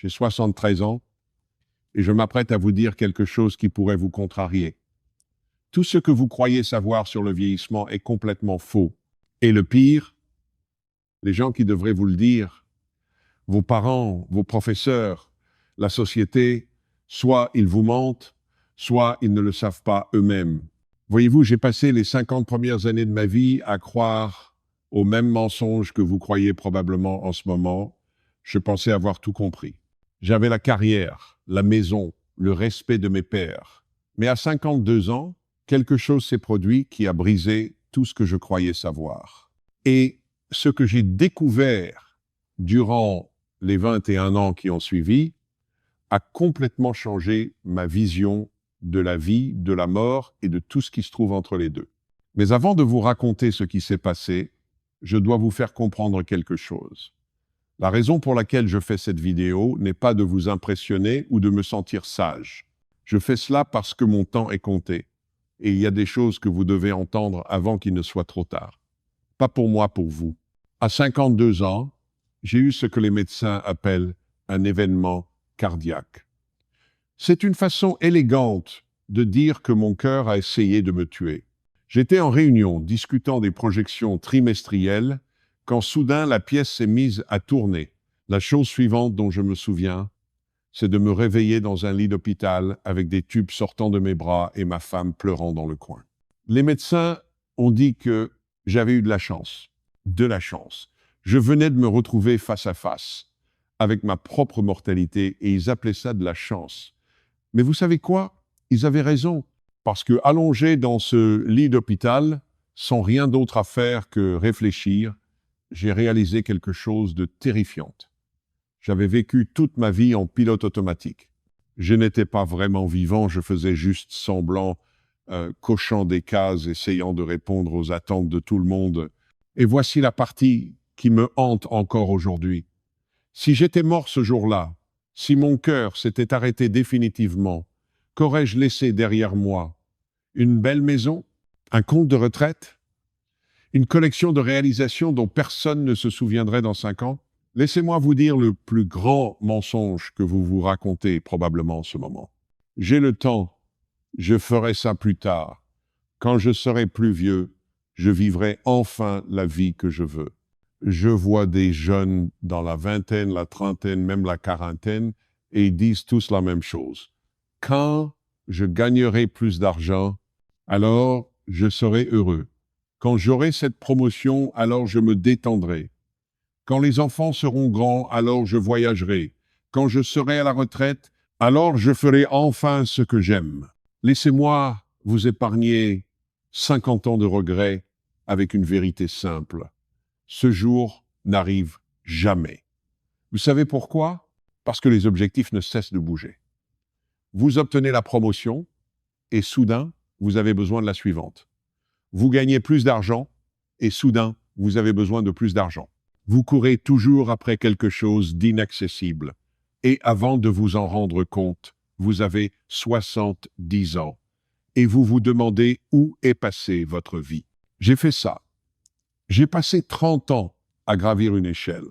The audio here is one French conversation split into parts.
J'ai 73 ans et je m'apprête à vous dire quelque chose qui pourrait vous contrarier. Tout ce que vous croyez savoir sur le vieillissement est complètement faux. Et le pire, les gens qui devraient vous le dire, vos parents, vos professeurs, la société, soit ils vous mentent, soit ils ne le savent pas eux-mêmes. Voyez-vous, j'ai passé les 50 premières années de ma vie à croire aux mêmes mensonges que vous croyez probablement en ce moment. Je pensais avoir tout compris. J'avais la carrière, la maison, le respect de mes pairs. Mais à 52 ans, quelque chose s'est produit qui a brisé tout ce que je croyais savoir. Et ce que j'ai découvert durant les 21 ans qui ont suivi a complètement changé ma vision de la vie, de la mort et de tout ce qui se trouve entre les deux. Mais avant de vous raconter ce qui s'est passé, je dois vous faire comprendre quelque chose. La raison pour laquelle je fais cette vidéo n'est pas de vous impressionner ou de me sentir sage. Je fais cela parce que mon temps est compté. Et il y a des choses que vous devez entendre avant qu'il ne soit trop tard. Pas pour moi, pour vous. À 52 ans, j'ai eu ce que les médecins appellent un événement cardiaque. C'est une façon élégante de dire que mon cœur a essayé de me tuer. J'étais en réunion discutant des projections trimestrielles quand soudain la pièce s'est mise à tourner. La chose suivante dont je me souviens, c'est de me réveiller dans un lit d'hôpital avec des tubes sortant de mes bras et ma femme pleurant dans le coin. Les médecins ont dit que j'avais eu de la chance. De la chance. Je venais de me retrouver face à face avec ma propre mortalité et ils appelaient ça de la chance. Mais vous savez quoi? Ils avaient raison. Parce que allongé dans ce lit d'hôpital, sans rien d'autre à faire que réfléchir, j'ai réalisé quelque chose de terrifiant. J'avais vécu toute ma vie en pilote automatique. Je n'étais pas vraiment vivant, je faisais juste semblant, cochant des cases, essayant de répondre aux attentes de tout le monde. Et voici la partie qui me hante encore aujourd'hui. Si j'étais mort ce jour-là, si mon cœur s'était arrêté définitivement, qu'aurais-je laissé derrière moi? Une belle maison? Un compte de retraite? Une collection de réalisations dont personne ne se souviendrait dans 5 ans? Laissez-moi vous dire le plus grand mensonge que vous vous racontez probablement en ce moment. J'ai le temps, je ferai ça plus tard. Quand je serai plus vieux, je vivrai enfin la vie que je veux. Je vois des jeunes dans la vingtaine, la trentaine, même la quarantaine, et ils disent tous la même chose. Quand je gagnerai plus d'argent, alors je serai heureux. Quand j'aurai cette promotion, alors je me détendrai. Quand les enfants seront grands, alors je voyagerai. Quand je serai à la retraite, alors je ferai enfin ce que j'aime. Laissez-moi vous épargner 50 ans de regrets avec une vérité simple. Ce jour n'arrive jamais. Vous savez pourquoi? Parce que les objectifs ne cessent de bouger. Vous obtenez la promotion et soudain, vous avez besoin de la suivante. Vous gagnez plus d'argent et soudain, vous avez besoin de plus d'argent. Vous courez toujours après quelque chose d'inaccessible. Et avant de vous en rendre compte, vous avez 70 ans. Et vous vous demandez où est passée votre vie. J'ai fait ça. J'ai passé 30 ans à gravir une échelle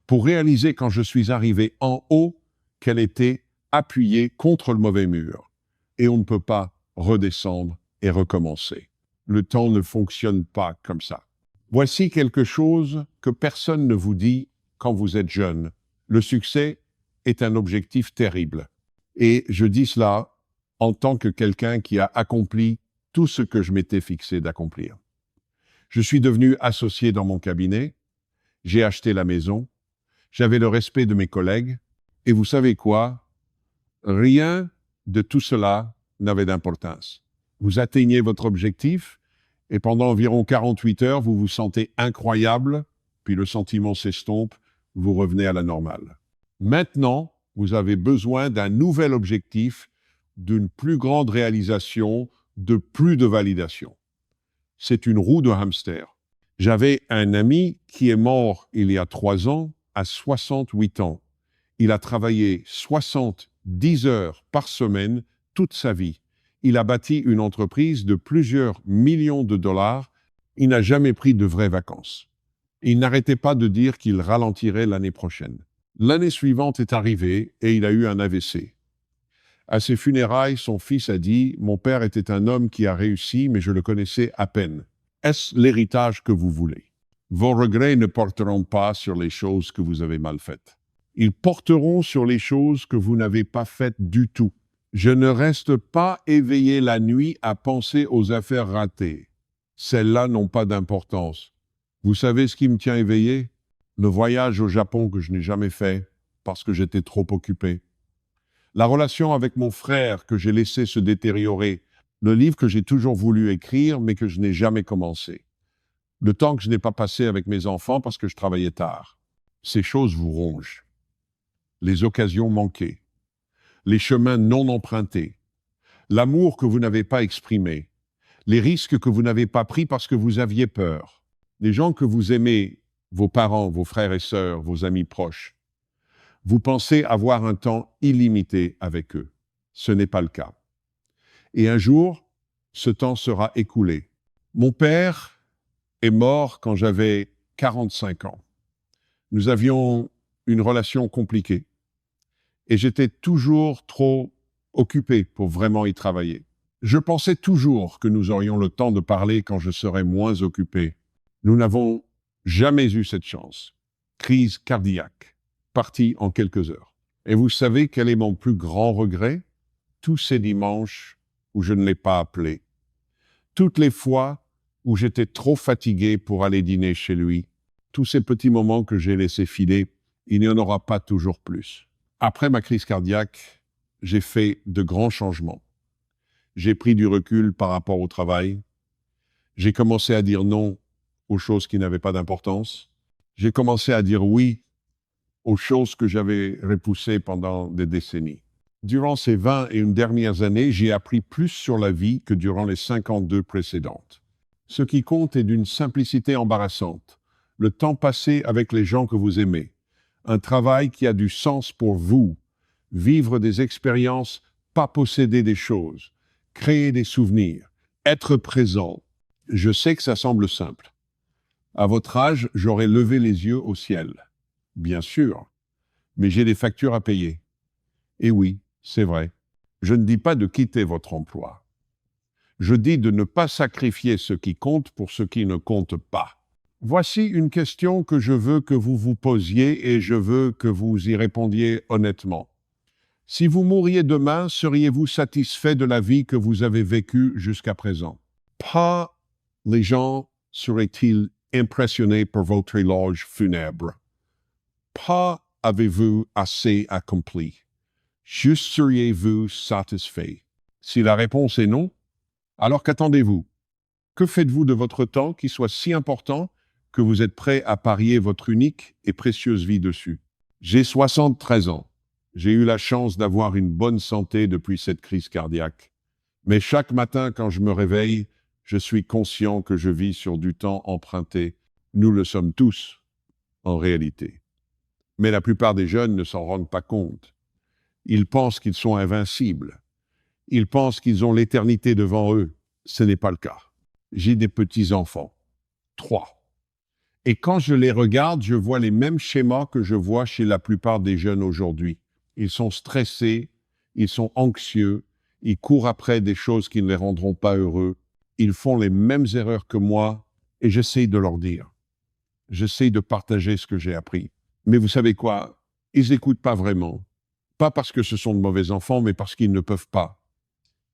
pour réaliser quand je suis arrivé en haut qu'elle était appuyée contre le mauvais mur. Et on ne peut pas redescendre et recommencer. Le temps ne fonctionne pas comme ça. Voici quelque chose que personne ne vous dit quand vous êtes jeune. Le succès est un objectif terrible. Et je dis cela en tant que quelqu'un qui a accompli tout ce que je m'étais fixé d'accomplir. Je suis devenu associé dans mon cabinet, j'ai acheté la maison, j'avais le respect de mes collègues, et vous savez quoi? Rien de tout cela n'avait d'importance. Vous atteignez votre objectif, et pendant environ 48 heures, vous vous sentez incroyable, puis le sentiment s'estompe, vous revenez à la normale. Maintenant, vous avez besoin d'un nouvel objectif, d'une plus grande réalisation, de plus de validation. C'est une roue de hamster. J'avais un ami qui est mort il y a 3 ans, à 68 ans. Il a travaillé 70 heures par semaine toute sa vie. Il a bâti une entreprise de plusieurs millions de dollars. Il n'a jamais pris de vraies vacances. Il n'arrêtait pas de dire qu'il ralentirait l'année prochaine. L'année suivante est arrivée et il a eu un AVC. À ses funérailles, son fils a dit « Mon père était un homme qui a réussi, mais je le connaissais à peine. Est-ce l'héritage que vous voulez? Vos regrets ne porteront pas sur les choses que vous avez mal faites. Ils porteront sur les choses que vous n'avez pas faites du tout. Je ne reste pas éveillé la nuit à penser aux affaires ratées. Celles-là n'ont pas d'importance. Vous savez ce qui me tient éveillé? Le voyage au Japon que je n'ai jamais fait parce que j'étais trop occupé. La relation avec mon frère que j'ai laissé se détériorer. Le livre que j'ai toujours voulu écrire mais que je n'ai jamais commencé. Le temps que je n'ai pas passé avec mes enfants parce que je travaillais tard. Ces choses vous rongent. Les occasions manquées. Les chemins non empruntés. L'amour que vous n'avez pas exprimé. Les risques que vous n'avez pas pris parce que vous aviez peur. Les gens que vous aimez, vos parents, vos frères et sœurs, vos amis proches. Vous pensez avoir un temps illimité avec eux. Ce n'est pas le cas. Et un jour, ce temps sera écoulé. Mon père est mort quand j'avais 45 ans. Nous avions une relation compliquée. Et j'étais toujours trop occupé pour vraiment y travailler. Je pensais toujours que nous aurions le temps de parler quand je serais moins occupé. Nous n'avons jamais eu cette chance. Crise cardiaque, partie en quelques heures. Et vous savez quel est mon plus grand regret? Tous ces dimanches où je ne l'ai pas appelé. Toutes les fois où j'étais trop fatigué pour aller dîner chez lui. Tous ces petits moments que j'ai laissés filer, il n'y en aura pas toujours plus. Après ma crise cardiaque, j'ai fait de grands changements. J'ai pris du recul par rapport au travail. J'ai commencé à dire non aux choses qui n'avaient pas d'importance. J'ai commencé à dire oui aux choses que j'avais repoussées pendant des décennies. Durant ces 21 dernières années, j'ai appris plus sur la vie que durant les 52 précédentes. Ce qui compte est d'une simplicité embarrassante. Le temps passé avec les gens que vous aimez. Un travail qui a du sens pour vous. Vivre des expériences, pas posséder des choses. Créer des souvenirs. Être présent. Je sais que ça semble simple. À votre âge, j'aurais levé les yeux au ciel. Bien sûr. Mais j'ai des factures à payer. Et oui, c'est vrai. Je ne dis pas de quitter votre emploi. Je dis de ne pas sacrifier ce qui compte pour ce qui ne compte pas. Voici une question que je veux que vous vous posiez et je veux que vous y répondiez honnêtement. Si vous mouriez demain, seriez-vous satisfait de la vie que vous avez vécue jusqu'à présent? Pas les gens seraient-ils impressionnés par votre éloge funèbre? Pas avez-vous assez accompli? Juste seriez-vous satisfait? Si la réponse est non, alors qu'attendez-vous? Que faites-vous de votre temps qui soit si important que vous êtes prêt à parier votre unique et précieuse vie dessus? J'ai 73 ans. J'ai eu la chance d'avoir une bonne santé depuis cette crise cardiaque. Mais chaque matin, quand je me réveille, je suis conscient que je vis sur du temps emprunté. Nous le sommes tous, en réalité. Mais la plupart des jeunes ne s'en rendent pas compte. Ils pensent qu'ils sont invincibles. Ils pensent qu'ils ont l'éternité devant eux. Ce n'est pas le cas. J'ai des petits-enfants. 3. Et quand je les regarde, je vois les mêmes schémas que je vois chez la plupart des jeunes aujourd'hui. Ils sont stressés, ils sont anxieux, ils courent après des choses qui ne les rendront pas heureux. Ils font les mêmes erreurs que moi et j'essaie de leur dire. J'essaie de partager ce que j'ai appris. Mais vous savez quoi? Ils n'écoutent pas vraiment. Pas parce que ce sont de mauvais enfants, mais parce qu'ils ne peuvent pas.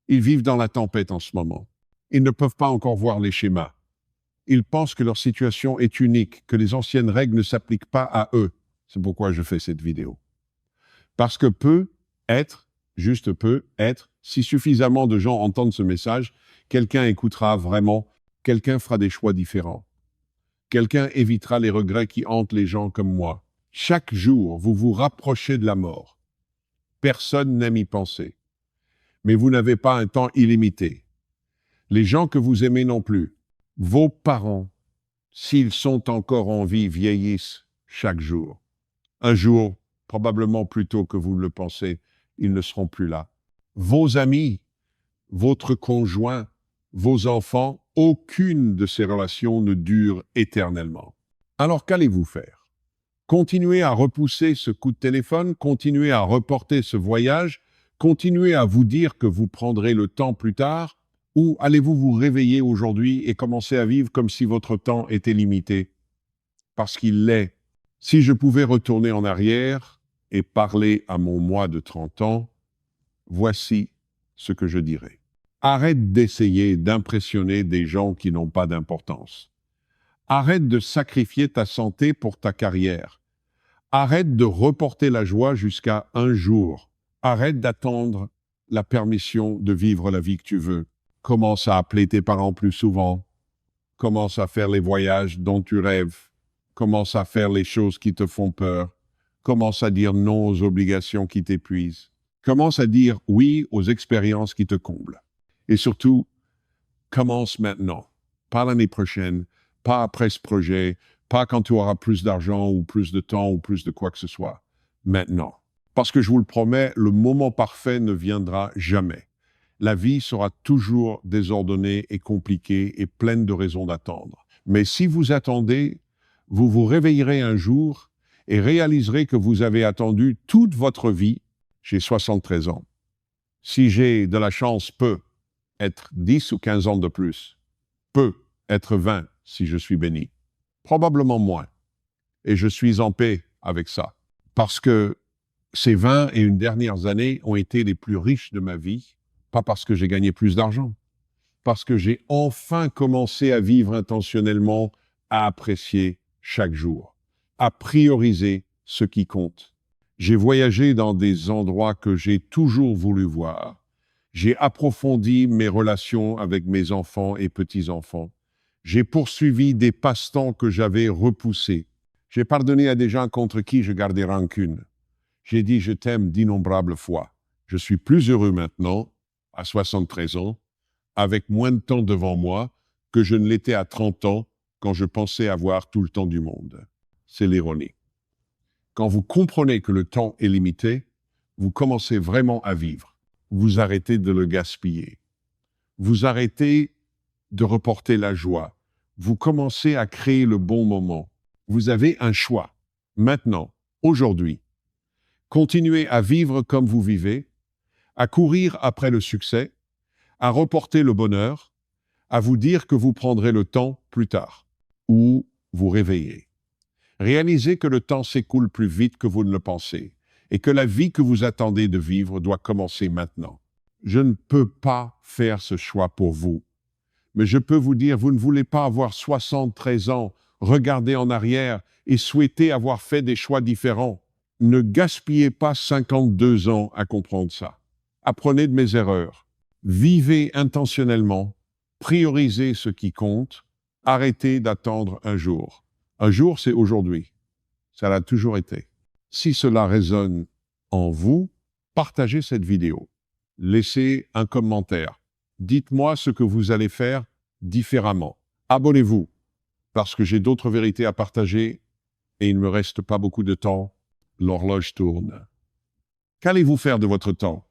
Ils vivent dans la tempête en ce moment. Ils ne peuvent pas encore voir les schémas. Ils pensent que leur situation est unique, que les anciennes règles ne s'appliquent pas à eux. C'est pourquoi je fais cette vidéo. Parce que juste peut être, si suffisamment de gens entendent ce message, quelqu'un écoutera vraiment, quelqu'un fera des choix différents. Quelqu'un évitera les regrets qui hantent les gens comme moi. Chaque jour, vous vous rapprochez de la mort. Personne n'aime y penser. Mais vous n'avez pas un temps illimité. Les gens que vous aimez non plus. Vos parents, s'ils sont encore en vie, vieillissent chaque jour. Un jour, probablement plus tôt que vous le pensez, ils ne seront plus là. Vos amis, votre conjoint, vos enfants, aucune de ces relations ne dure éternellement. Alors qu'allez-vous faire? Continuez à repousser ce coup de téléphone, continuez à reporter ce voyage, continuez à vous dire que vous prendrez le temps plus tard, ou allez-vous vous réveiller aujourd'hui et commencer à vivre comme si votre temps était limité? Parce qu'il l'est. Si je pouvais retourner en arrière et parler à mon moi de 30 ans, voici ce que je dirais. Arrête d'essayer d'impressionner des gens qui n'ont pas d'importance. Arrête de sacrifier ta santé pour ta carrière. Arrête de reporter la joie jusqu'à un jour. Arrête d'attendre la permission de vivre la vie que tu veux. Commence à appeler tes parents plus souvent. Commence à faire les voyages dont tu rêves. Commence à faire les choses qui te font peur. Commence à dire non aux obligations qui t'épuisent. Commence à dire oui aux expériences qui te comblent. Et surtout, commence maintenant. Pas l'année prochaine, pas après ce projet, pas quand tu auras plus d'argent ou plus de temps ou plus de quoi que ce soit. Maintenant. Parce que je vous le promets, le moment parfait ne viendra jamais. La vie sera toujours désordonnée et compliquée et pleine de raisons d'attendre. Mais si vous attendez, vous vous réveillerez un jour et réaliserez que vous avez attendu toute votre vie. J'ai 73 ans. Si j'ai de la chance, peut être 10 ou 15 ans de plus. Peut être 20 si je suis béni. Probablement moins. Et je suis en paix avec ça. Parce que ces 20 et une dernières années ont été les plus riches de ma vie, pas parce que j'ai gagné plus d'argent, parce que j'ai enfin commencé à vivre intentionnellement, à apprécier chaque jour, à prioriser ce qui compte. J'ai voyagé dans des endroits que j'ai toujours voulu voir. J'ai approfondi mes relations avec mes enfants et petits-enfants. J'ai poursuivi des passe-temps que j'avais repoussés. J'ai pardonné à des gens contre qui je gardais rancune. J'ai dit je t'aime d'innombrables fois. Je suis plus heureux maintenant, à 73 ans, avec moins de temps devant moi que je ne l'étais à 30 ans quand je pensais avoir tout le temps du monde. C'est l'ironie. Quand vous comprenez que le temps est limité, vous commencez vraiment à vivre. Vous arrêtez de le gaspiller. Vous arrêtez de reporter la joie. Vous commencez à créer le bon moment. Vous avez un choix. Maintenant, aujourd'hui, continuez à vivre comme vous vivez, à courir après le succès, à reporter le bonheur, à vous dire que vous prendrez le temps plus tard, ou vous réveillez. Réalisez que le temps s'écoule plus vite que vous ne le pensez, et que la vie que vous attendez de vivre doit commencer maintenant. Je ne peux pas faire ce choix pour vous, mais je peux vous dire, vous ne voulez pas avoir 73 ans, regarder en arrière et souhaiter avoir fait des choix différents. Ne gaspillez pas 52 ans à comprendre ça. Apprenez de mes erreurs. Vivez intentionnellement. Priorisez ce qui compte. Arrêtez d'attendre un jour. Un jour, c'est aujourd'hui. Ça l'a toujours été. Si cela résonne en vous, partagez cette vidéo. Laissez un commentaire. Dites-moi ce que vous allez faire différemment. Abonnez-vous, parce que j'ai d'autres vérités à partager et il ne me reste pas beaucoup de temps. L'horloge tourne. Qu'allez-vous faire de votre temps?